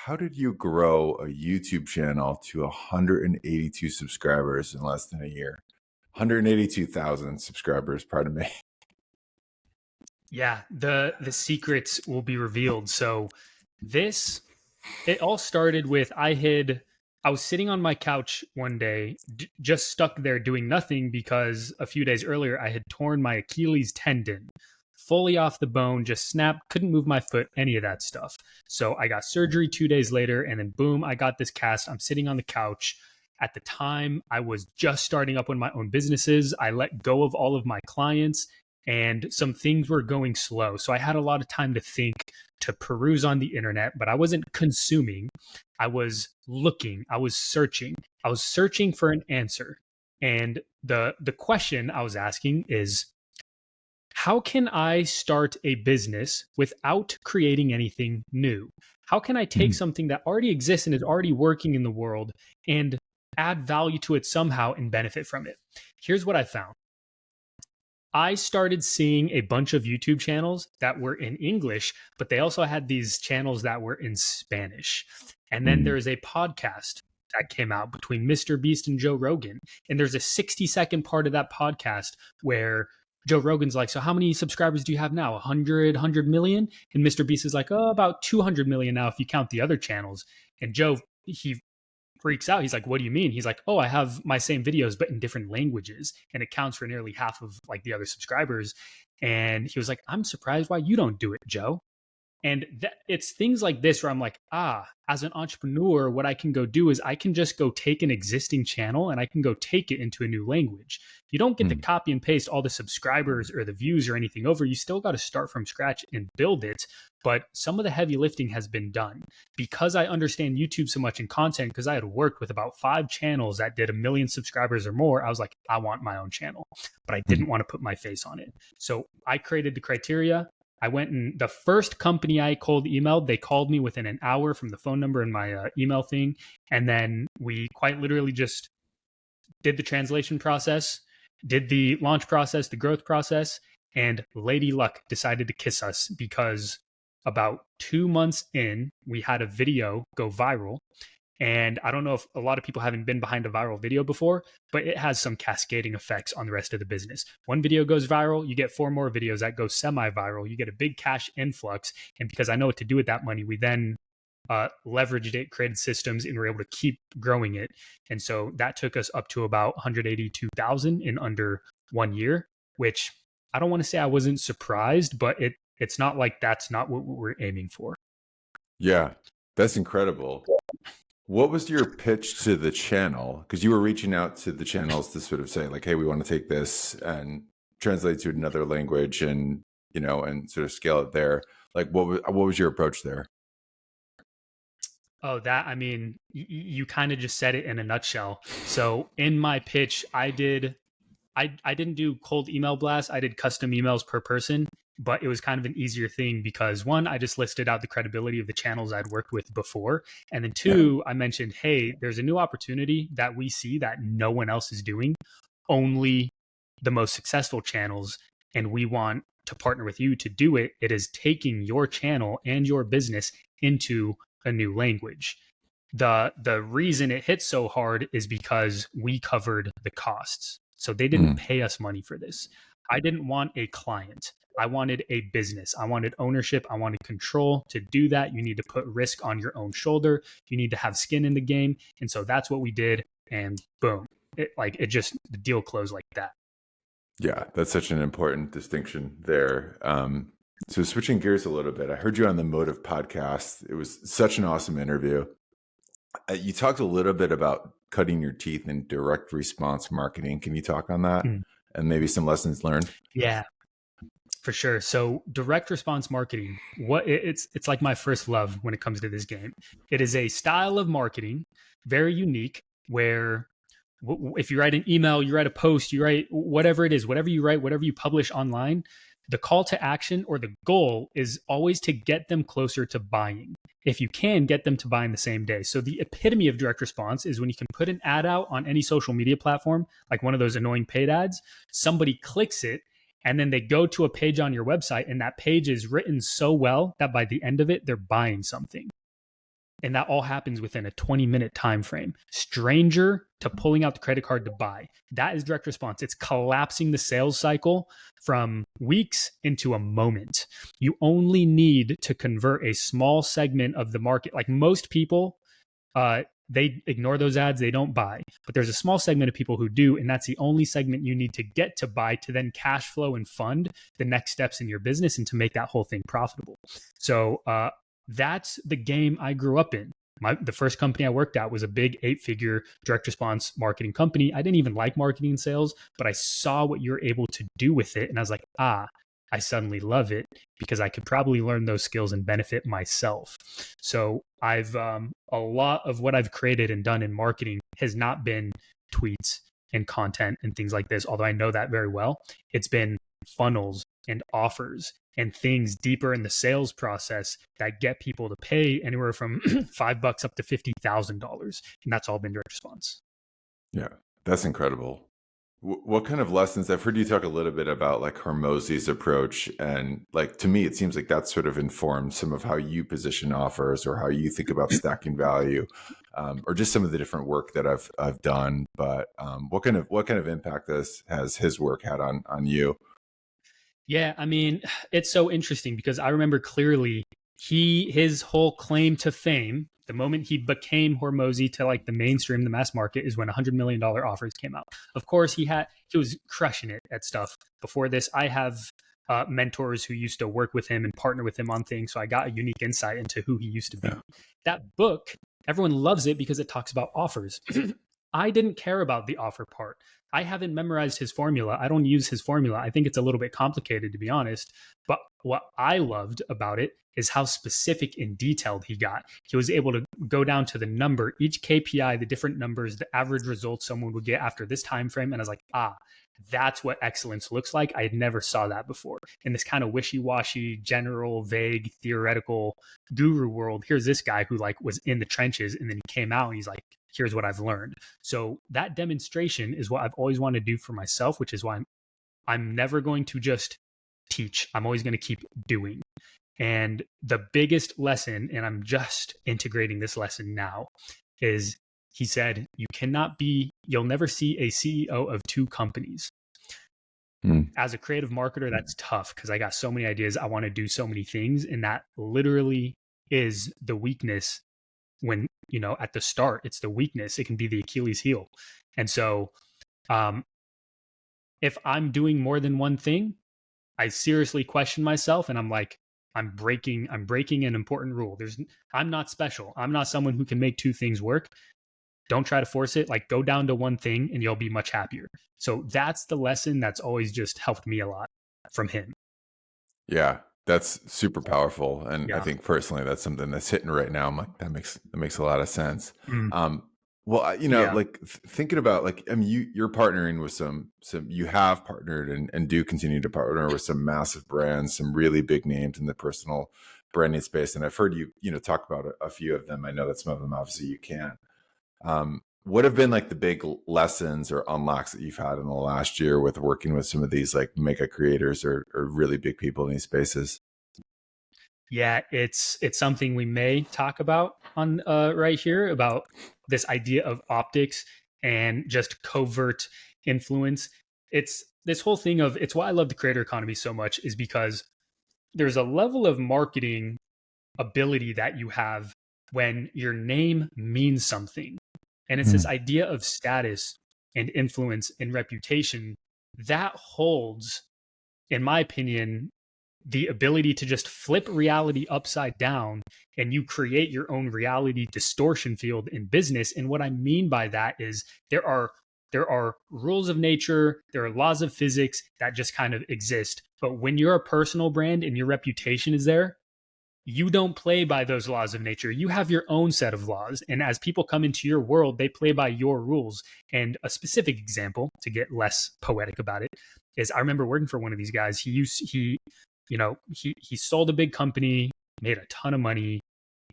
how did you grow a YouTube channel to 182 subscribers in less than a year? 182,000 subscribers, pardon me. Yeah, the secrets will be revealed. So it all started with I was sitting on my couch one day, just stuck there doing nothing because a few days earlier I had torn my Achilles tendon, fully off the bone, just snapped, couldn't move my foot, any of that stuff. So I got surgery 2 days later, and then boom, I got this cast. I'm sitting on the couch. At the time, I was just starting up on my own businesses. I let go of all of my clients, and some things were going slow. So I had a lot of time to think, to peruse on the internet, but I wasn't consuming. I was looking, I was searching for an answer. And the question I was asking is, how can I start a business without creating anything new? How can I take something that already exists and is already working in the world and add value to it somehow and benefit from it? Here's what I found. I started seeing a bunch of YouTube channels that were in English, but they also had these channels that were in Spanish. And then there's a podcast that came out between Mr. Beast and Joe Rogan. And there's a 60-second part of that podcast where Joe Rogan's like, so how many subscribers do you have now? 100 million? And Mr. Beast is like, oh, about 200 million now if you count the other channels. And Joe, he freaks out. He's like, what do you mean? He's like, oh, I have my same videos, but in different languages. And it counts for nearly half of like the other subscribers. And he was like, I'm surprised why you don't do it, Joe. And it's things like this where I'm like, as an entrepreneur, what I can go do is I can just go take an existing channel and I can go take it into a new language. You don't get to copy and paste all the subscribers or the views or anything over. You still got to start from scratch and build it. But some of the heavy lifting has been done because I understand YouTube so much in content, because I had worked with about 5 channels that did 1 million subscribers or more. I was like, I want my own channel, but I didn't want to put my face on it. So I created the criteria. I went, and the first company I cold emailed, they called me within an hour from the phone number in my email thing. And then we quite literally just did the translation process, did the launch process, the growth process, and Lady Luck decided to kiss us because about 2 months in, we had a video go viral. And I don't know if a lot of people haven't been behind a viral video before, but it has some cascading effects on the rest of the business. One video goes viral, you get 4 more videos that go semi-viral, you get a big cash influx. And because I know what to do with that money, we then leveraged it, created systems, and were able to keep growing it. And so that took us up to about 182,000 in under 1 year, which I don't want to say I wasn't surprised, but it's not like that's not what we're aiming for. Yeah, that's incredible. What was your pitch to the channel? Because you were reaching out to the channels to sort of say like, hey, we want to take this and translate it to another language and, and sort of scale it there. Like, what was your approach there? Oh, you kind of just said it in a nutshell. So in my pitch, I didn't do cold email blasts. I did custom emails per person, but it was kind of an easier thing because 1, I just listed out the credibility of the channels I'd worked with before. And then 2, I mentioned, hey, there's a new opportunity that we see that no one else is doing, only the most successful channels. And we want to partner with you to do it. It is taking your channel and your business into a new language. The reason it hit so hard is because we covered the costs. So they didn't pay us money for this. I didn't want a client. I wanted a business. I wanted ownership. I wanted control. To do that, you need to put risk on your own shoulder. You need to have skin in the game. And so that's what we did. And boom, the deal closed like that. Yeah, that's such an important distinction there. So switching gears a little bit, I heard you on the Motive podcast. It was such an awesome interview. You talked a little bit about cutting your teeth in direct response marketing. Can you talk on that and maybe some lessons learned? Yeah, for sure. So direct response marketing, it's like my first love when it comes to this game. It is a style of marketing, very unique, where if you write an email, you write a post, you write whatever it is, whatever you write, whatever you publish online, the call to action or the goal is always to get them closer to buying. If you can, get them to buy in the same day. So the epitome of direct response is when you can put an ad out on any social media platform, like one of those annoying paid ads, somebody clicks it, and then they go to a page on your website, and that page is written so well that by the end of it, they're buying something. And that all happens within a 20-minute time frame. Stranger to pulling out the credit card to buy. That is direct response. It's collapsing the sales cycle from weeks into a moment. You only need to convert a small segment of the market. Like most people, they ignore those ads, they don't buy. But there's a small segment of people who do, and that's the only segment you need to get to buy to then cash flow and fund the next steps in your business and to make that whole thing profitable. So that's the game I grew up in. The first company I worked at was a big 8-figure direct response marketing company. I didn't even like marketing and sales, but I saw what you're able to do with it. And I was like, I suddenly love it because I could probably learn those skills and benefit myself. So I've a lot of what I've created and done in marketing has not been tweets and content and things like this, although I know that very well. It's been funnels and offers and things deeper in the sales process that get people to pay anywhere from $5 up to $50,000. And that's all been direct response. Yeah, that's incredible. What kind of lessons? I've heard you talk a little bit about like Hermos's approach, and like to me, it seems like that sort of informed some of how you position offers or how you think about stacking value, or just some of the different work that I've done. But what kind of impact has his work had on you? Yeah, I mean, it's so interesting because I remember clearly his whole claim to fame, the moment he became Hormozy to like the mainstream, the mass market, is when $100 million offers came out. Of course, he was crushing it at stuff. Before this, I have mentors who used to work with him and partner with him on things, so I got a unique insight into who he used to be. Yeah. That book, everyone loves it because it talks about offers. I didn't care about the offer part. I haven't memorized his formula. I don't use his formula. I think it's a little bit complicated, to be honest. But what I loved about it is how specific and detailed he got. He was able to go down to the number, each KPI, the different numbers, the average results someone would get after this time frame. And I was like, that's what excellence looks like. I never saw that before. In this kind of wishy-washy, general, vague, theoretical guru world, here's this guy who like was in the trenches, and then he came out and he's like, here's what I've learned. So that demonstration is what I've always wanted to do for myself, which is why I'm never going to just teach. I'm always going to keep doing. And the biggest lesson, and I'm just integrating this lesson now, is he said, you'll never see a CEO of 2 companies. As a creative marketer, that's tough because I got so many ideas. I want to do so many things. And that literally is the weakness when, at the start, it's the weakness. It can be the Achilles heel. And so if I'm doing more than one thing, I seriously question myself and I'm like, I'm breaking an important rule. I'm not special. I'm not someone who can make 2 things work. Don't try to force it. Like, go down to one thing and you'll be much happier. So that's the lesson that's always just helped me a lot from him. Yeah, that's super powerful. And I Yeah. think personally, that's something that's hitting right now. I'm like, that makes a lot of sense. Mm. Well, Yeah. like thinking about like, I mean, you're partnering with you have partnered and do continue to partner with some massive brands, some really big names in the personal branding space. And I've heard you talk about a few of them. I know that some of them, obviously you can. What have been like the big lessons or unlocks that you've had in the last year with working with some of these like mega creators or really big people in these spaces? Yeah, it's something we may talk about on right here about this idea of optics and just covert influence. It's this whole thing of, it's why I love the creator economy so much, is because there's a level of marketing ability that you have when your name means something. And it's this idea of status and influence and reputation that holds, in my opinion, the ability to just flip reality upside down, and you create your own reality distortion field in business. And what I mean by that is there are rules of nature, there are laws of physics that just kind of exist. But when you're a personal brand and your reputation is there, you don't play by those laws of nature. You have your own set of laws. And as people come into your world, they play by your rules. And a specific example, to get less poetic about it, is I remember working for one of these guys. He sold a big company, made a ton of money,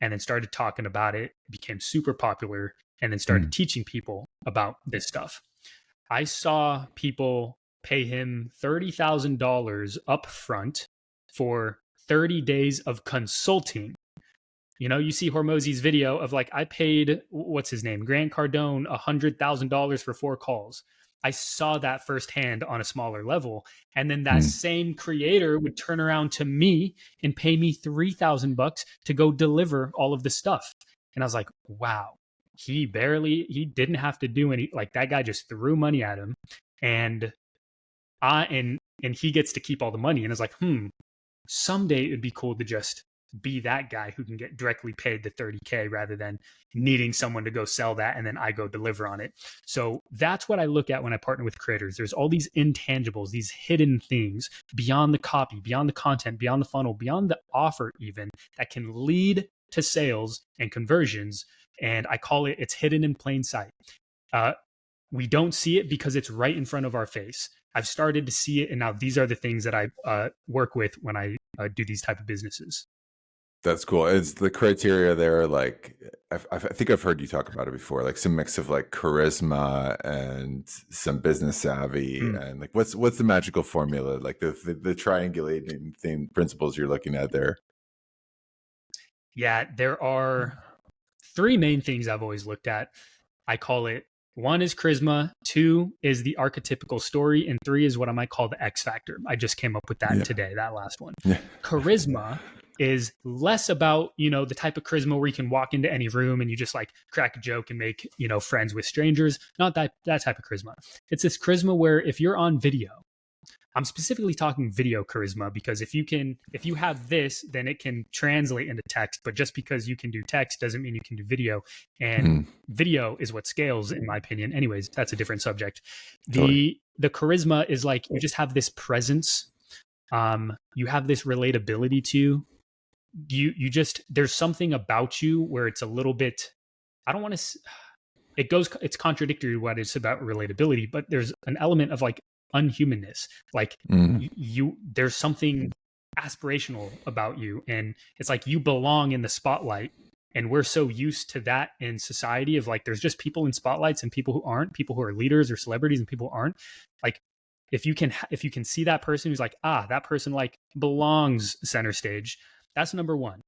and then started talking about it, became super popular, and then started teaching people about this stuff. I saw people pay him $30,000 up front for 30 days of consulting You know, you see Hormozy's video of like, I paid, what's his name, Grant Cardone, $100,000 for 4 calls. I saw that firsthand on a smaller level. And then that same creator would turn around to me and pay me $3,000 to go deliver all of the stuff. And I was like, wow, he didn't have to do any, like that guy just threw money at him. And and he gets to keep all the money. And I was like, someday it'd be cool to just be that guy who can get directly paid the 30K rather than needing someone to go sell that and then I go deliver on it. So that's what I look at when I partner with creators. There's all these intangibles, these hidden things beyond the copy, beyond the content, beyond the funnel, beyond the offer even, that can lead to sales and conversions. And I call it, it's hidden in plain sight. We don't see it because it's right in front of our face. I've started to see it, and now these are the things that I work with when I do these type of businesses. That's cool. It's the criteria there. Like, I think I've heard you talk about it before. Like some mix of like charisma and some business savvy, and like what's the magical formula? Like the triangulating thing principles you're looking at there. Yeah, there are 3 main things I've always looked at. I call it, 1 is charisma, 2 is the archetypical story, and 3 is what I might call the X factor. I just came up with that today, that last one. Charisma is less about, the type of charisma where you can walk into any room and you just like crack a joke and make, friends with strangers. Not that type of charisma. It's this charisma where if you're on video, I'm specifically talking video charisma, because if you have this, then it can translate into text. But just because you can do text doesn't mean you can do video. And video is what scales, in my opinion. Anyways, that's a different subject. Totally. The charisma is like, you just have this presence. You have this relatability to you just, there's something about you where it's a little bit, I don't want to, it's contradictory to what it's about relatability, but there's an element of like unhumanness. Like there's something aspirational about you, and it's like you belong in the spotlight. And we're so used to that in society of like, there's just people in spotlights and people who aren't, people who are leaders or celebrities and people who aren't. Like, if you can see that person who's like, that person like belongs center stage, that's number 1.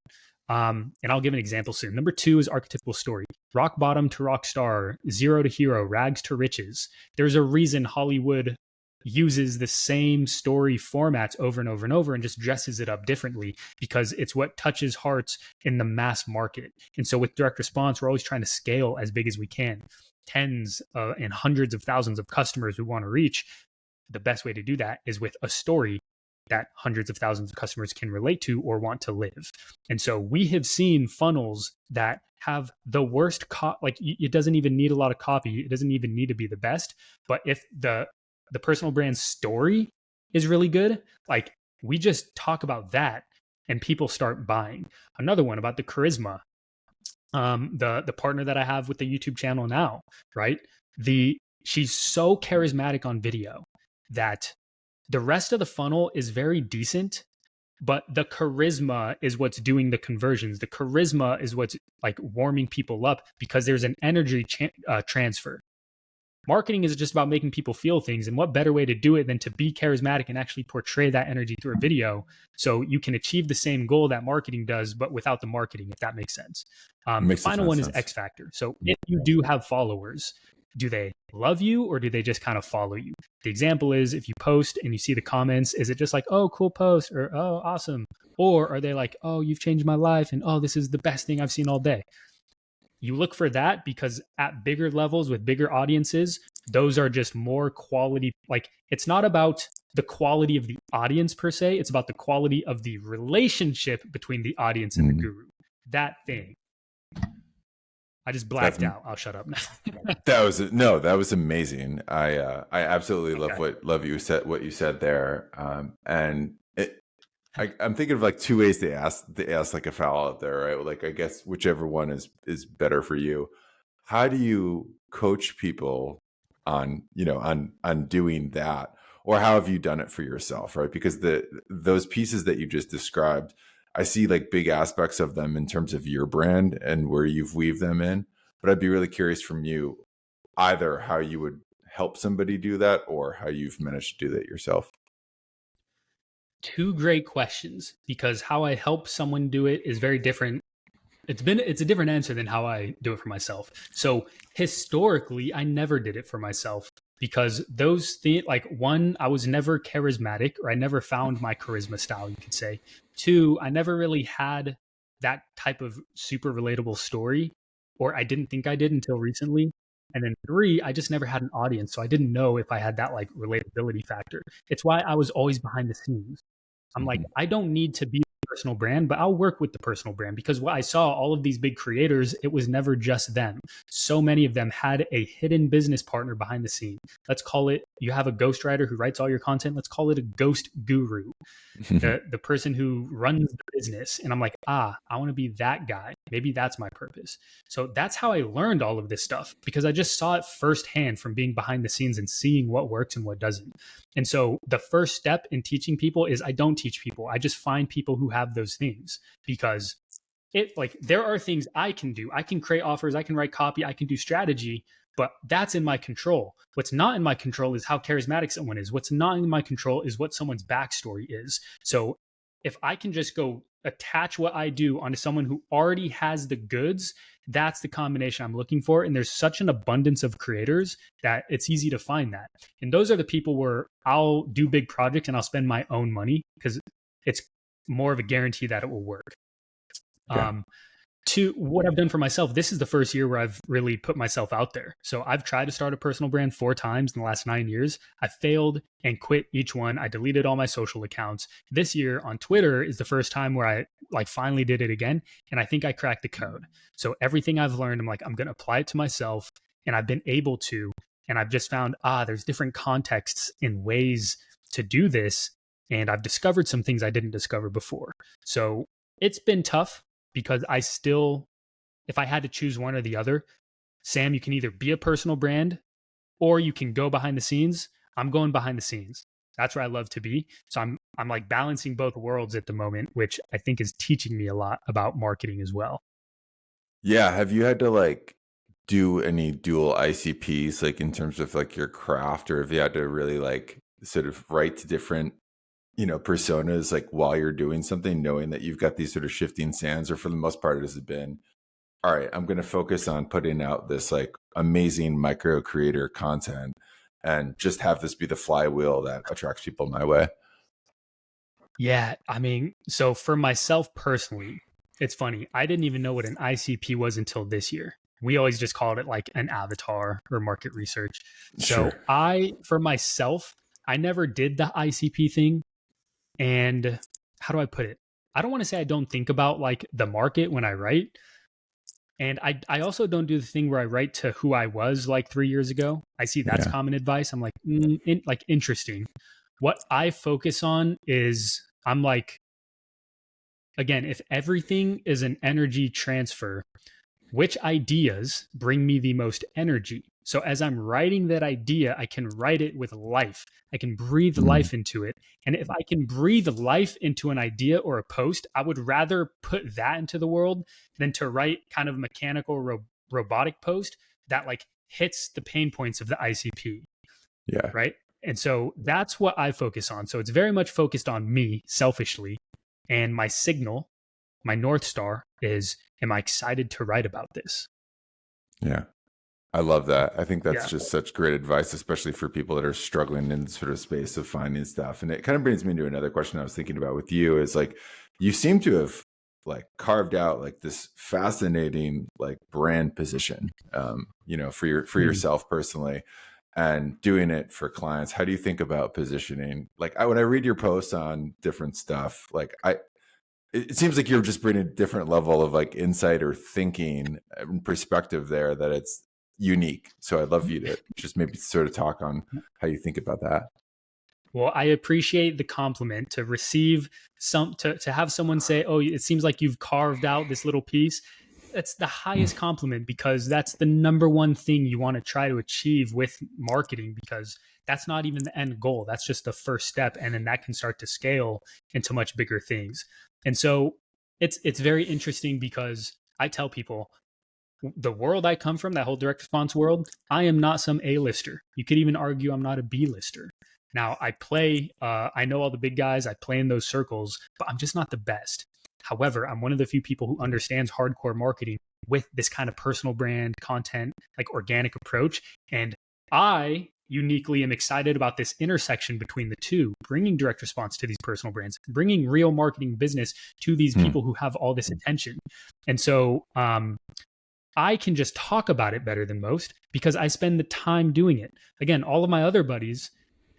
And I'll give an example soon. Number 2 is archetypical story. Rock bottom to rock star, zero to hero, rags to riches. There's a reason Hollywood uses the same story formats over and over and over and just dresses it up differently, because it's what touches hearts in the mass market. And so with direct response, we're always trying to scale as big as we can. Tens and hundreds of thousands of customers we want to reach. The best way to do that is with a story that hundreds of thousands of customers can relate to or want to live. And so we have seen funnels that have the worst, like it doesn't even need a lot of copy. It doesn't even need to be the best. But if the personal brand story is really good, like we just talk about that and people start buying. Another one about the charisma, the partner that I have with the YouTube channel now, right? She's so charismatic on video that the rest of the funnel is very decent, but the charisma is what's doing the conversions. The charisma is what's like warming people up, because there's an energy transfer. Marketing is just about making people feel things. And what better way to do it than to be charismatic and actually portray that energy through a video, so you can achieve the same goal that marketing does, but without the marketing, if that makes sense. The final one is X factor. So if you do have followers, do they love you or do they just kind of follow you? The example is, if you post and you see the comments, is it just like, oh, cool post, or oh, awesome? Or are they like, oh, you've changed my life, and oh, this is the best thing I've seen all day? You look for that, because at bigger levels with bigger audiences, those are just more quality. Like, it's not about the quality of the audience per se. It's about the quality of the relationship between the audience and the guru. That thing. I just blacked out. I'll shut up now. That was amazing. I absolutely love what you said there. And I'm thinking of like 2 ways to ask like a foul out there, right? Like, I guess whichever one is better for you. How do you coach people on doing that, or how have you done it for yourself, right? Because those pieces that you just described, I see like big aspects of them in terms of your brand and where you've weaved them in. But I'd be really curious from you, either how you would help somebody do that or how you've managed to do that yourself. 2 great questions, because how I help someone do it is very different It's a different answer than how I do it for myself. So historically, I never did it for myself because those things, like one, I was never charismatic, or I never found my charisma style, you could say. Two, I never really had that type of super relatable story, or I didn't think I did until recently. And then three, I just never had an audience, so I didn't know if I had that like relatability factor. It's why I was always behind the scenes. I'm like, Mhm. I don't need to be a personal brand, but I'll work with the personal brand, because what I saw, all of these big creators, it was never just them. So many of them had a hidden business partner behind the scene. Let's call it, you have a ghostwriter who writes all your content. Let's call it a ghost guru, the person who runs the business. And I'm like, I want to be that guy. Maybe that's my purpose. So that's how I learned all of this stuff, because I just saw it firsthand from being behind the scenes and seeing what works and what doesn't. And so the first step in teaching people is I don't teach people. I just find people who have those things, because it, like, there are things I can do. I can create offers, I can write copy, I can do strategy, but that's in my control. What's not in my control is how charismatic someone is. What's not in my control is what someone's backstory is. So if I can just go attach what I do onto someone who already has the goods, that's the combination I'm looking for. And there's such an abundance of creators that it's easy to find that. And those are the people where I'll do big projects and I'll spend my own money, because it's more of a guarantee that it will work. Yeah. To what I've done for myself, this is the first year where I've really put myself out there. So I've tried to start a personal brand 4 times in the last 9 years. I failed and quit each one. I deleted all my social accounts. This year on Twitter is the first time where I like finally did it again. And I think I cracked the code. So everything I've learned, I'm like, I'm going to apply it to myself. And I've been able to. And I've just found, there's different contexts and ways to do this. And I've discovered some things I didn't discover before. So it's been tough, because I still, if I had to choose one or the other, Sam, you can either be a personal brand or you can go behind the scenes. I'm going behind the scenes. That's where I love to be. So I'm like balancing both worlds at the moment, which I think is teaching me a lot about marketing as well. Yeah. Have you had to like do any dual ICPs, like in terms of like your craft, or have you had to really like sort of write to different, personas, like while you're doing something, knowing that you've got these sort of shifting sands? Or for the most part, it has been, all right, I'm going to focus on putting out this like amazing micro creator content and just have this be the flywheel that attracts people my way? Yeah. I mean, so for myself personally, it's funny. I didn't even know what an ICP was until this year. We always just called it like an avatar or market research. So Sure. for myself, I never did the ICP thing. And how do I put it? I don't want to say I don't think about like the market when I write. And I also don't do the thing where I write to who I was like 3 years ago. I see that's Yeah. common advice. I'm like, like interesting. What I focus on is, I'm like, again, if everything is an energy transfer, which ideas bring me the most energy? So as I'm writing that idea, I can write it with life. I can breathe Mm. life into it. And if I can breathe life into an idea or a post, I would rather put that into the world than to write kind of mechanical robotic post that like hits the pain points of the ICP, Yeah. right? And so that's what I focus on. So it's very much focused on me selfishly. And my signal, my North Star is, am I excited to write about this? Yeah. I love that. I think that's Yeah. just such great advice, especially for people that are struggling in sort of space of finding stuff. And it kind of brings me to another question I was thinking about with you is like, you seem to have like carved out like this fascinating like brand position, for Hmm. yourself personally, and doing it for clients. How do you think about positioning? Like when I read your posts on different stuff, like it seems like you're just bringing a different level of like insight or thinking and perspective there that it's unique. So I'd love you to just maybe sort of talk on how you think about that. Well, I appreciate the compliment. To receive to have someone say, "Oh, it seems like you've carved out this little piece." That's the highest compliment, because that's the number one thing you want to try to achieve with marketing, because that's not even the end goal. That's just the first step, and then that can start to scale into much bigger things. And so it's very interesting, because I tell people, the world I come from, that whole direct response world, I am not some A-lister. You could even argue I'm not a B-lister. Now I play, I know all the big guys, I play in those circles, but I'm just not the best. However, I'm one of the few people who understands hardcore marketing with this kind of personal brand content, like organic approach. And I uniquely am excited about this intersection between the two, bringing direct response to these personal brands, bringing real marketing business to these people who have all this attention. And so I can just talk about it better than most because I spend the time doing it. Again, all of my other buddies,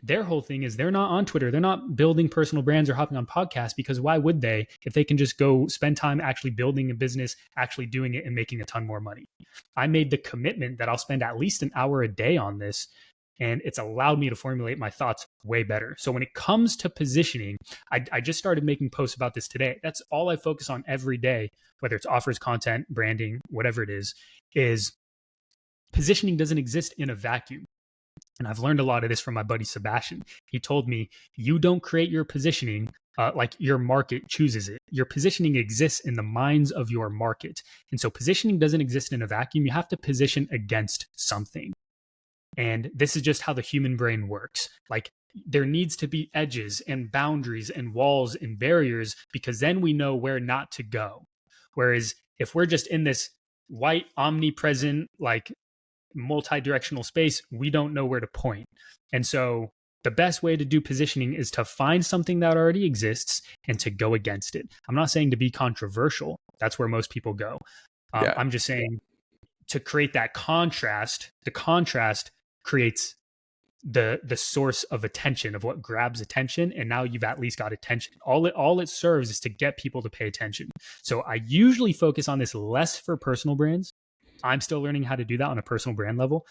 their whole thing is they're not on Twitter. They're not building personal brands or hopping on podcasts, because why would they if they can just go spend time actually building a business, actually doing it and making a ton more money? I made the commitment that I'll spend at least an hour a day on this, and it's allowed me to formulate my thoughts way better. So when it comes to positioning, I just started making posts about this today. That's all I focus on every day, whether it's offers, content, branding, whatever it is positioning doesn't exist in a vacuum. And I've learned a lot of this from my buddy Sebastian. He told me, you don't create your positioning like your market chooses it. Your positioning exists in the minds of your market. And so positioning doesn't exist in a vacuum. You have to position against something. And this is just how the human brain works. Like, there needs to be edges and boundaries and walls and barriers, because then we know where not to go. Whereas if we're just in this white, omnipresent, like multi-directional space, we don't know where to point. And so the best way to do positioning is to find something that already exists and to go against it. I'm not saying to be controversial. That's where most people go. I'm just saying to create that contrast. The contrast creates the source of attention, of what grabs attention, and now you've at least got attention. All it serves is to get people to pay attention. So I usually focus on this less for personal brands. I'm still learning how to do that on a personal brand level,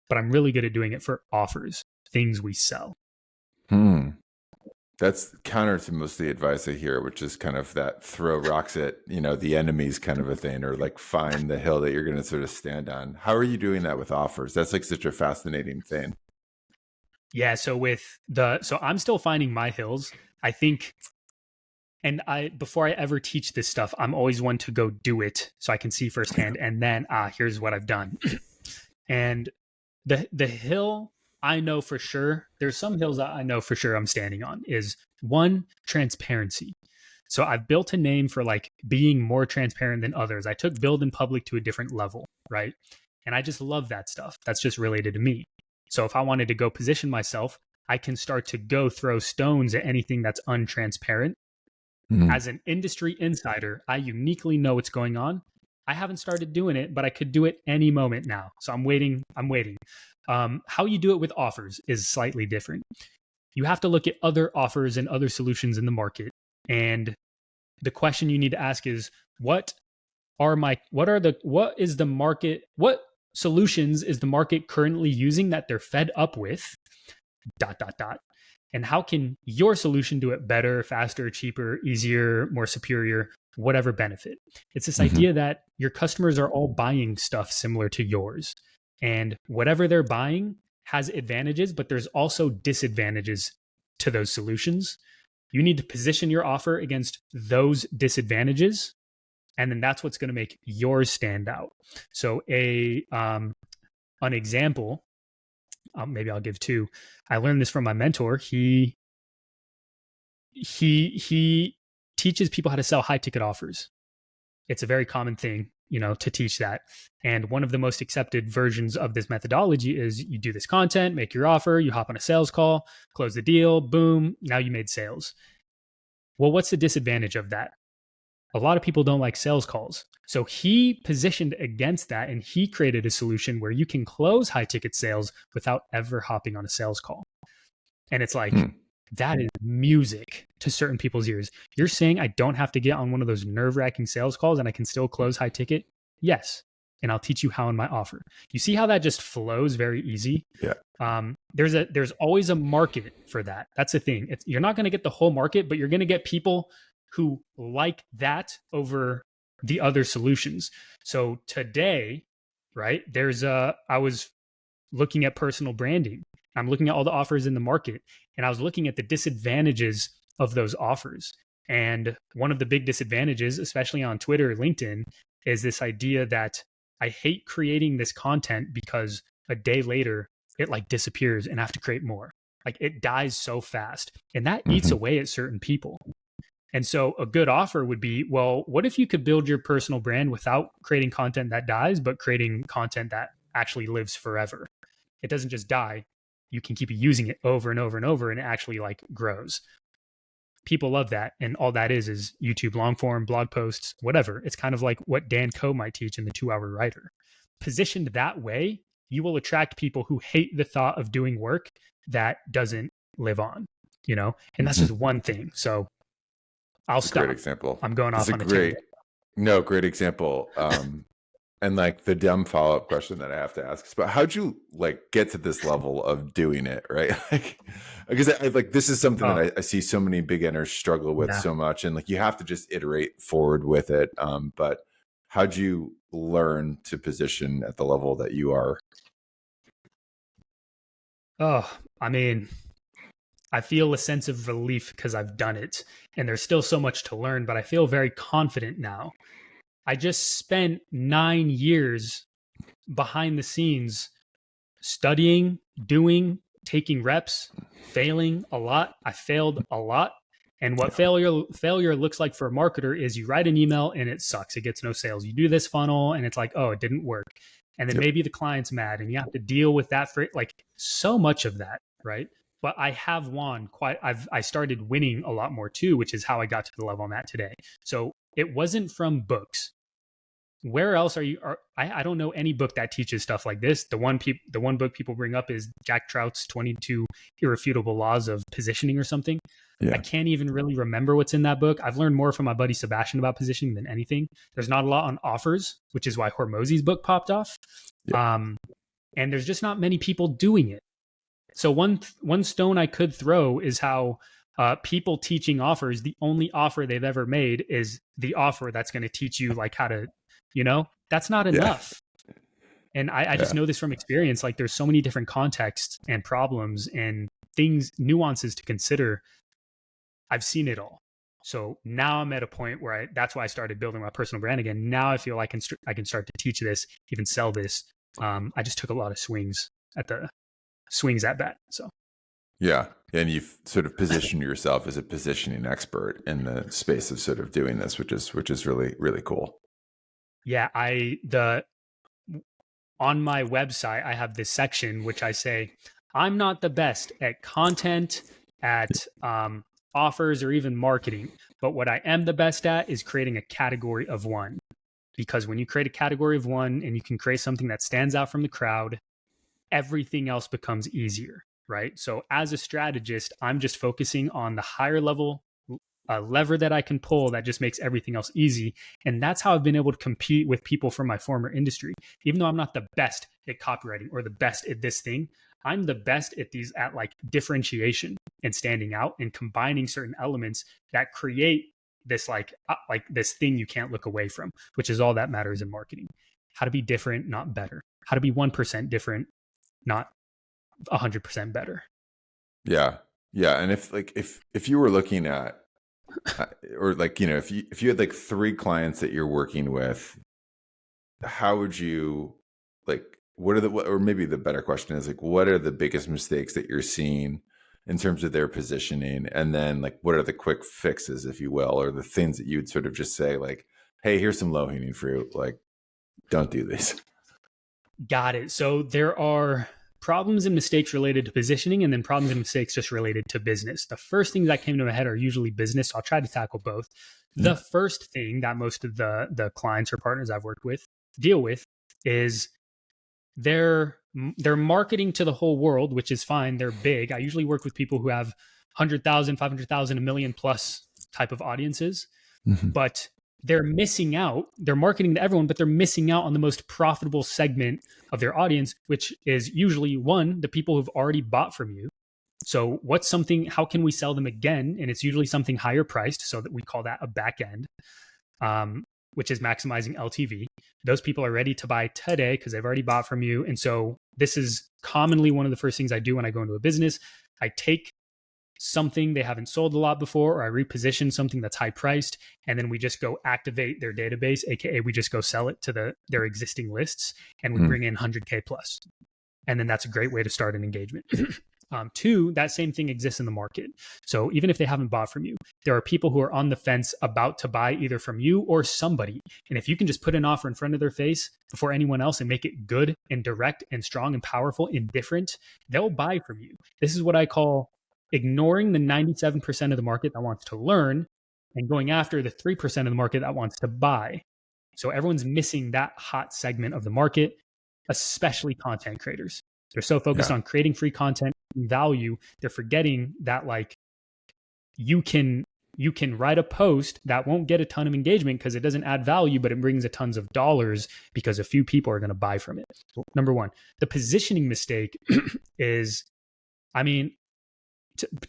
but I'm really good at doing it for offers, things we sell. That's counter to most of the advice I hear, which is kind of that throw rocks at, the enemies kind of a thing, or like find the hill that you're going to sort of stand on. How are you doing that with offers? That's like such a fascinating thing. Yeah. So I'm still finding my hills, I think. And before I ever teach this stuff, I'm always one to go do it so I can see firsthand. And then, here's what I've done. And the hill I know for sure, there's some hills that I know for sure I'm standing on, is one, transparency. So I've built a name for like being more transparent than others. I took build in public to a different level, right? And I just love that stuff. That's just related to me. So if I wanted to go position myself, I can start to go throw stones at anything that's untransparent. As an industry insider, I uniquely know what's going on. I haven't started doing it, but I could do it any moment now. So I'm waiting. How you do it with offers is slightly different. You have to look at other offers and other solutions in the market. And the question you need to ask is, what solutions is the market currently using that they're fed up with? ... And how can your solution do it better, faster, cheaper, easier, more superior, whatever benefit? It's this idea that your customers are all buying stuff similar to yours. And whatever they're buying has advantages, but there's also disadvantages to those solutions. You need to position your offer against those disadvantages. And then that's what's going to make yours stand out. So an example, maybe I'll give two. I learned this from my mentor. He teaches people how to sell high ticket offers. It's a very common thing, to teach that. And one of the most accepted versions of this methodology is you do this content, make your offer, you hop on a sales call, close the deal, boom, now you made sales. Well, what's the disadvantage of that? A lot of people don't like sales calls. So he positioned against that, and he created a solution where you can close high ticket sales without ever hopping on a sales call. And it's like, that is music to certain people's ears. You're saying I don't have to get on one of those nerve-wracking sales calls and I can still close high ticket? Yes. And I'll teach you how in my offer. You see how that just flows very easy? Yeah. There's always a market for that. That's the thing. You're not going to get the whole market, but you're going to get people who like that over the other solutions. So today, right, I was looking at personal branding. I'm looking at all the offers in the market, and I was looking at the disadvantages of those offers. And one of the big disadvantages, especially on Twitter or LinkedIn, is this idea that I hate creating this content because a day later it like disappears and I have to create more. Like, it dies so fast, and that eats away at certain people. And so a good offer would be, well, what if you could build your personal brand without creating content that dies, but creating content that actually lives forever? It doesn't just die. You can keep using it over and over and over, and it actually like grows. People love that. And all that is YouTube long form, blog posts, whatever. It's kind of like what Dan Coe might teach in the 2-Hour Writer. Positioned that way, you will attract people who hate the thought of doing work that doesn't live on, you know? And that's just one thing. So I'll stop. Great example. I'm going off on a tangent. Great example. And like the dumb follow-up question that I have to ask is, but how'd you like get to this level of doing it, right? Like, because I like this is something that I see so many beginners struggle with so much, and like you have to just iterate forward with it. But how'd you learn to position at the level that you are? Oh, I mean, I feel a sense of relief because I've done it, and there's still so much to learn, but I feel very confident now. I just spent 9 years behind the scenes studying, doing, taking reps, failing a lot. I failed a lot. And what failure looks like for a marketer is you write an email and it sucks. It gets no sales. You do this funnel and it's like, oh, it didn't work. And then maybe the client's mad and you have to deal with that for like so much of that, right? But I have won I started winning a lot more too, which is how I got to the level I'm at today. So it wasn't from books. Where else I don't know any book that teaches stuff like this. The one book people bring up is Jack Trout's 22 Irrefutable Laws of Positioning or something. Yeah. I can't even really remember what's in that book. I've learned more from my buddy Sebastian about positioning than anything. There's not a lot on offers, which is why Hormozi's book popped off. Yeah. And there's just not many people doing it. So one stone I could throw is how people teaching offers, the only offer they've ever made is the offer that's going to teach you like how to, that's not enough. Yeah. And I just know this from experience. Like there's so many different contexts and problems and things, nuances to consider. I've seen it all. So now I'm at a point where that's why I started building my personal brand again. Now I feel I can start to teach this, even sell this. I just took a lot of swings at bat. So. Yeah. And you've sort of positioned yourself as a positioning expert in the space of sort of doing this, which is really, really cool. Yeah. On my website, I have this section, which I say, I'm not the best at content, at offers, or even marketing. But what I am the best at is creating a category of one. Because when you create a category of one and you can create something that stands out from the crowd, everything else becomes easier, right? So as a strategist, I'm just focusing on the higher level lever that I can pull that just makes everything else easy. And that's how I've been able to compete with people from my former industry. Even though I'm not the best at copywriting or the best at this thing, I'm the best at like differentiation and standing out and combining certain elements that create this like this thing you can't look away from, which is all that matters in marketing. How to be different, not better. How to be 1% different, not 100% better. Yeah. Yeah. And if you were looking at, or like, if you had like 3 clients that you're working with, how would you like, or maybe the better question is like, what are the biggest mistakes that you're seeing in terms of their positioning? And then like, what are the quick fixes, if you will, or the things that you'd sort of just say like, hey, here's some low hanging fruit. Like, don't do this. Got it. So there are problems and mistakes related to positioning, and then problems and mistakes just related to business. The first things that came to my head are usually business. So I'll try to tackle both. The first thing that most of the clients or partners I've worked with deal with is they're marketing to the whole world, which is fine. They're big. I usually work with people who have 100,000, 500,000, a million plus type of audiences, but they're missing out. They're marketing to everyone, but they're missing out on the most profitable segment of their audience, which is usually the people who've already bought from you. So how can we sell them again? And it's usually something higher priced, so that we call that a back end, which is maximizing LTV. Those people are ready to buy today because they've already bought from you. And so this is commonly one of the first things I do when I go into a business. I take something they haven't sold a lot before, or I reposition something that's high priced, and then we just go activate their database, aka we just go sell it to their existing lists, and we bring in 100K plus. And then that's a great way to start an engagement. Two, that same thing exists in the market. So even if they haven't bought from you, there are people who are on the fence about to buy either from you or somebody. And if you can just put an offer in front of their face before anyone else and make it good and direct and strong and powerful and different, they'll buy from you. This is what I call ignoring the 97% of the market that wants to learn and going after the 3% of the market that wants to buy. So everyone's missing that hot segment of the market, especially content creators. They're so focused on creating free content, value, they're forgetting that like you can write a post that won't get a ton of engagement because it doesn't add value, but it brings a tons of dollars because a few people are going to buy from it. So, number one, the positioning mistake is, I mean,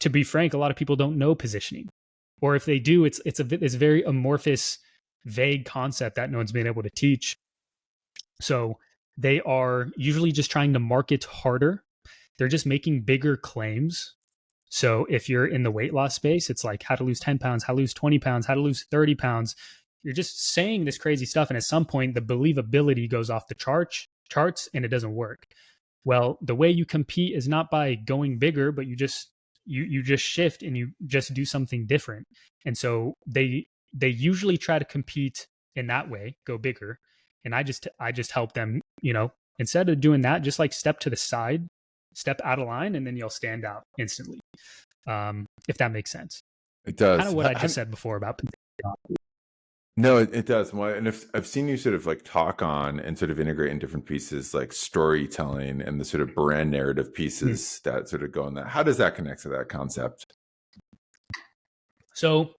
to be frank, a lot of people don't know positioning, or if they do, it's a very amorphous, vague concept that no one's been able to teach. So they are usually just trying to market harder. They're just making bigger claims. So if you're in the weight loss space, it's like how to lose 10 pounds, how to lose 20 pounds, how to lose 30 pounds. You're just saying this crazy stuff. And at some point, the believability goes off the charts and it doesn't work. Well, the way you compete is not by going bigger, but you just shift and you just do something different. And so they usually try to compete in that way, go bigger. And I just help them, instead of doing that, just like step to the side, step out of line, and then you'll stand out instantly. If that makes sense. It does. Kind of what I just said before about. No, it does. And I've seen you sort of like talk on and sort of integrate in different pieces like storytelling and the sort of brand narrative pieces that sort of go in that. How does that connect to that concept? So,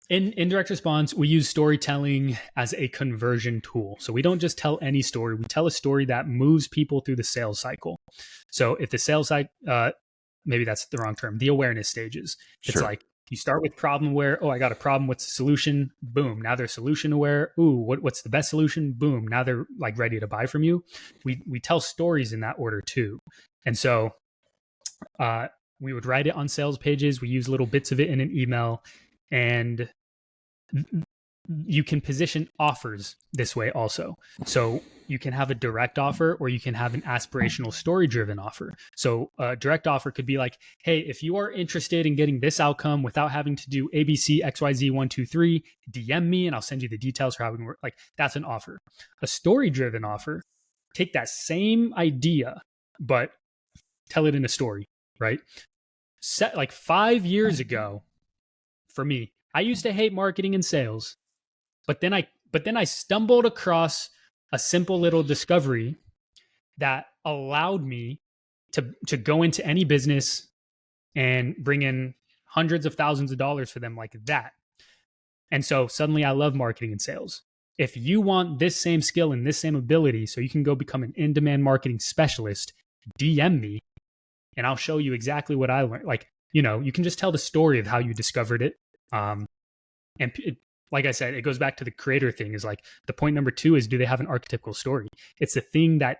in direct response, we use storytelling as a conversion tool. So we don't just tell any story. We tell a story that moves people through the sales cycle. So if the sales cycle, maybe that's the wrong term, the awareness stages. It's like you start with problem aware. Oh, I got a problem. What's the solution? Boom. Now they're solution aware. Ooh, what's the best solution? Boom. Now they're like ready to buy from you. We tell stories in that order too. And so we would write it on sales pages. We use little bits of it in an email, and you can position offers this way also. So you can have a direct offer or you can have an aspirational story-driven offer. So a direct offer could be like, hey, if you are interested in getting this outcome without having to do ABC, XYZ, 1, 2, 3, DM me and I'll send you the details for how we can work. Like that's an offer. A story-driven offer, take that same idea, but tell it in a story, right? Like 5 years ago, for me, I used to hate marketing and sales, but then I stumbled across a simple little discovery that allowed me to go into any business and bring in hundreds of thousands of dollars for them like that. And so suddenly I love marketing and sales. If you want this same skill and this same ability so you can go become an in-demand marketing specialist, DM me and I'll show you exactly what I learned. Like, you can just tell the story of how you discovered it. Like I said, it goes back to the creator thing is like the point number 2 is, do they have an archetypical story? It's the thing that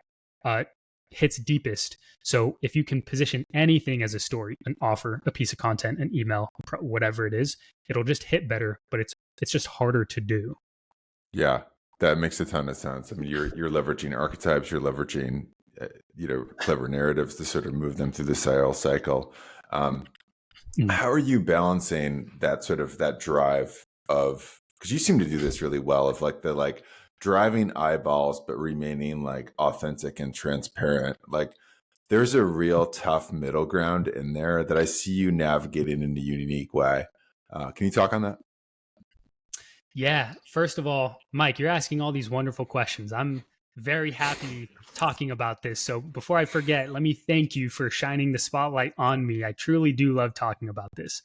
hits deepest. So if you can position anything as a story, an offer, a piece of content, an email, whatever it is, it'll just hit better, but it's just harder to do. Yeah, that makes a ton of sense. I mean, you're leveraging archetypes, you're leveraging, clever narratives to sort of move them through the sales cycle. How are you balancing that sort of that drive of, because you seem to do this really well, of like the driving eyeballs but remaining like authentic and transparent. Like there's a real tough middle ground in there that I see you navigating in a unique way. Can you talk on that? Yeah. First of all, Mike, you're asking all these wonderful questions. I'm very happy talking about this. So before I forget, let me thank you for shining the spotlight on me. I truly do love talking about this.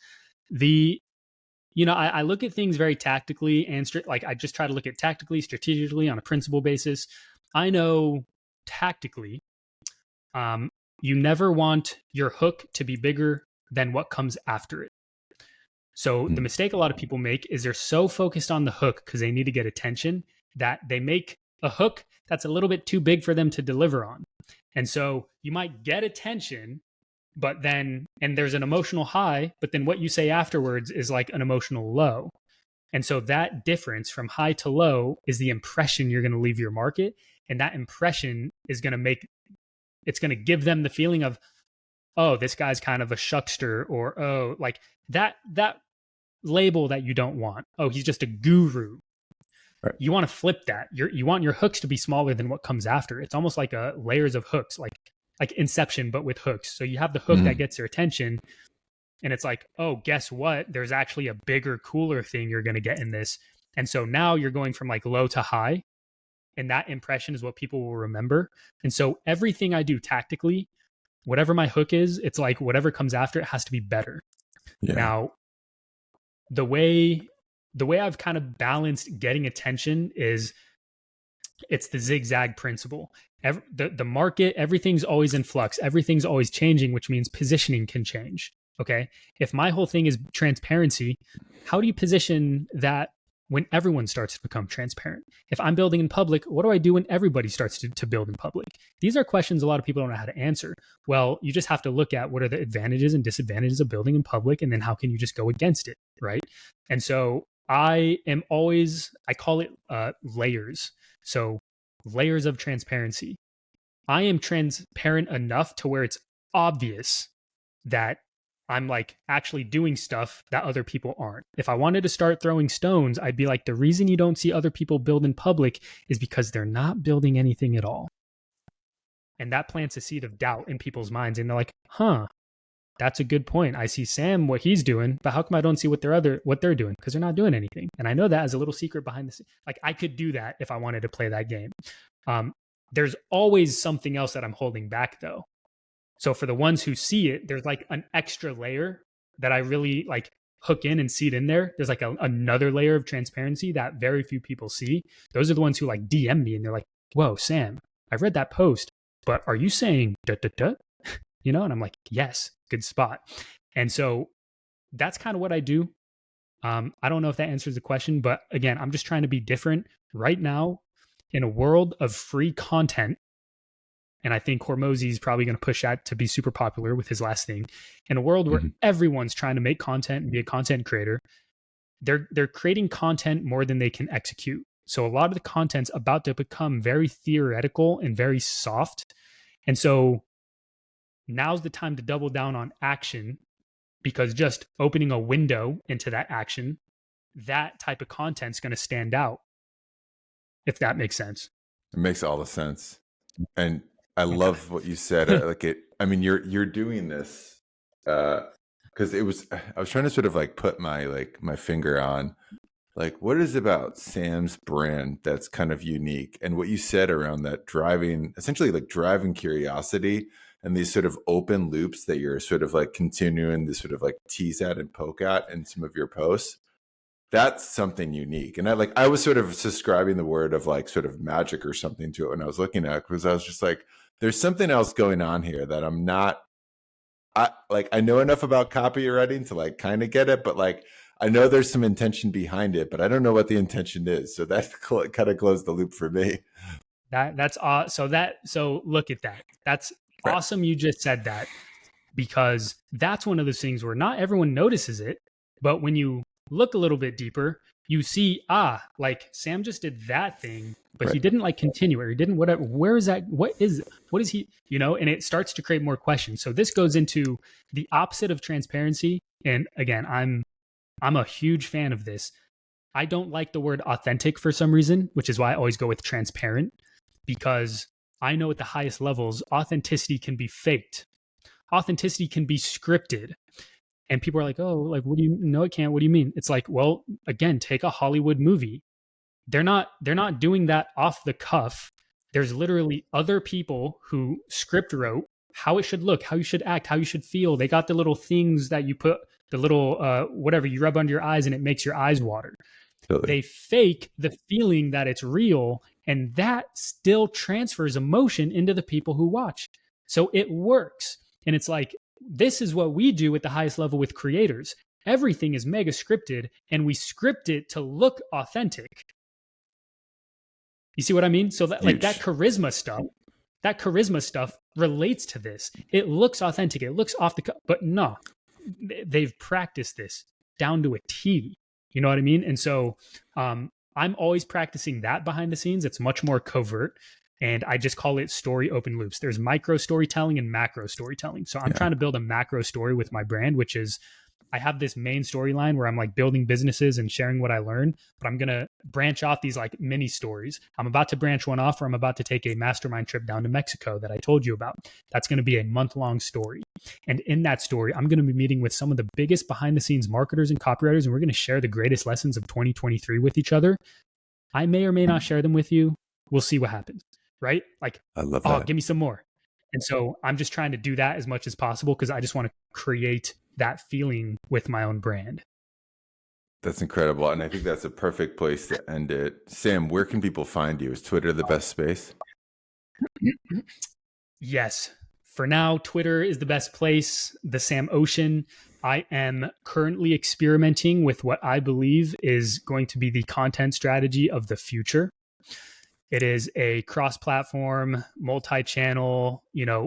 I look at things very tactically and I just try to look at tactically, strategically on a principle basis. I know tactically, you never want your hook to be bigger than what comes after it. So the mistake a lot of people make is they're so focused on the hook because they need to get attention that they make a hook that's a little bit too big for them to deliver on. And so you might get attention, and there's an emotional high, but then what you say afterwards is like an emotional low. And so that difference from high to low is the impression you're going to leave your market. And that impression is going to make It's going to give them the feeling of, oh, this guy's kind of a shuckster, or oh, like that label that you don't want. Oh, he's just a guru. Right. You want to flip that. You want your hooks to be smaller than what comes after. It's almost like a layers of hooks, like Inception, but with hooks. So you have the hook that gets your attention, and it's like, oh, guess what? There's actually a bigger, cooler thing you're going to get in this. And so now you're going from like low to high, and that impression is what people will remember. And so everything I do tactically, whatever my hook is, it's like whatever comes after it has to be better. Yeah. Now, the way I've kind of balanced getting attention is it's the zigzag principle. The market, everything's always in flux. Everything's always changing, which means positioning can change. Okay. If my whole thing is transparency, how do you position that when everyone starts to become transparent? If I'm building in public, what do I do when everybody starts to build in public? These are questions a lot of people don't know how to answer. Well, you just have to look at what are the advantages and disadvantages of building in public, and then how can you just go against it, right? And so I call it layers. So layers of transparency. I am transparent enough to where it's obvious that I'm like actually doing stuff that other people aren't. If I wanted to start throwing stones, I'd be like, the reason you don't see other people build in public is because they're not building anything at all. And that plants a seed of doubt in people's minds. And they're like, huh, that's a good point. I see Sam, what he's doing, but how come I don't see what they're doing? Because they're not doing anything. And I know that as a little secret behind the scenes. Like I could do that if I wanted to play that game. There's always something else that I'm holding back though. So for the ones who see it, there's like an extra layer that I really like hook in and seed in there. There's like another layer of transparency that very few people see. Those are the ones who like DM me and they're like, whoa, Sam, I read that post, but are you saying da da da? You know, and I'm like, yes, good spot. And so that's kind of what I do. I don't know if that answers the question, but again, I'm just trying to be different right now in a world of free content. And I think Hormozy is probably going to push that to be super popular with his last thing. In a world where everyone's trying to make content and be a content creator, they're creating content more than they can execute. So a lot of the content's about to become very theoretical and very soft. And so now's the time to double down on action, because just opening a window into that action, that type of content's going to stand out, if that makes sense. It makes all the sense. And I love what you said. I mean, you're doing this because I was trying to sort of like put my finger on like what is about Sam's brand that's kind of unique, and what you said around that essentially driving curiosity and these sort of open loops that you're sort of like continuing to sort of like tease at and poke at in some of your posts. That's something unique. And I was sort of subscribing the word of like sort of magic or something to it when I was looking at it, because I was just like, there's something else going on here that I know enough about copywriting to like kind of get it, but like I know there's some intention behind it, but I don't know what the intention is. So that kind of closed the loop for me. That's so look at that. That's right. Awesome. You just said that, because that's one of those things where not everyone notices it, but when you look a little bit deeper, you see, like Sam just did that thing, but right. He didn't like continue it. He didn't whatever. Where is that? What is he, and it starts to create more questions. So this goes into the opposite of transparency. And again, I'm a huge fan of this. I don't like the word authentic for some reason, which is why I always go with transparent, because I know at the highest levels, authenticity can be faked. Authenticity can be scripted. And people are like, oh, like, what do you, no, it can't. What do you mean? It's like, well, again, take a Hollywood movie. They're not doing that off the cuff. There's literally other people who script wrote how it should look, how you should act, how you should feel. They got the little things that you put, the little, whatever you rub under your eyes and it makes your eyes water. Totally. They fake the feeling that it's real, and that still transfers emotion into the people who watch. So it works. And it's like, this is what we do at the highest level with creators. Everything is mega scripted, and we script it to look authentic. You see what I mean? So that like that charisma stuff relates to this. It looks authentic. It looks off the cuff, but no, they've practiced this down to a T. You know what I mean? And so I'm always practicing that behind the scenes. It's much more covert. And I just call it story open loops. There's micro storytelling and macro storytelling. So I'm Yeah. trying to build a macro story with my brand, which is I have this main storyline where I'm like building businesses and sharing what I learned, but I'm going to branch off these like mini stories. I'm about to branch one off, or I'm about to take a mastermind trip down to Mexico that I told you about. That's going to be a month-long story. And in that story, I'm going to be meeting with some of the biggest behind the scenes marketers and copywriters, and we're going to share the greatest lessons of 2023 with each other. I may or may not share them with you. We'll see what happens, right? Like, I love oh, that. give me some more. And so I'm just trying to do that as much as possible because I just want to create that feeling with my own brand. That's incredible. And I think that's a perfect place to end it. Sam, where can people find you? Is Twitter the best space? Yes. For now, Twitter is the best place. The Sam Ocean. I am currently experimenting with what I believe is going to be the content strategy of the future. It is a cross-platform, multi-channel,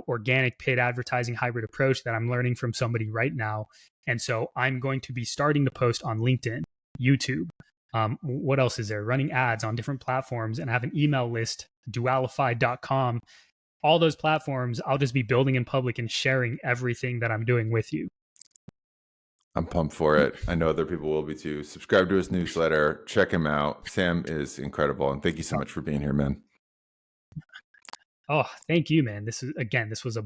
organic paid advertising hybrid approach that I'm learning from somebody right now. And so I'm going to be starting to post on LinkedIn, YouTube. What else is there? Running ads on different platforms, and I have an email list, dualify.com. All those platforms, I'll just be building in public and sharing everything that I'm doing with you. I'm pumped for it. I know other people will be too. Subscribe to his newsletter. Check him out. Sam is incredible. And thank you so much for being here, man. Oh, thank you, man. This was a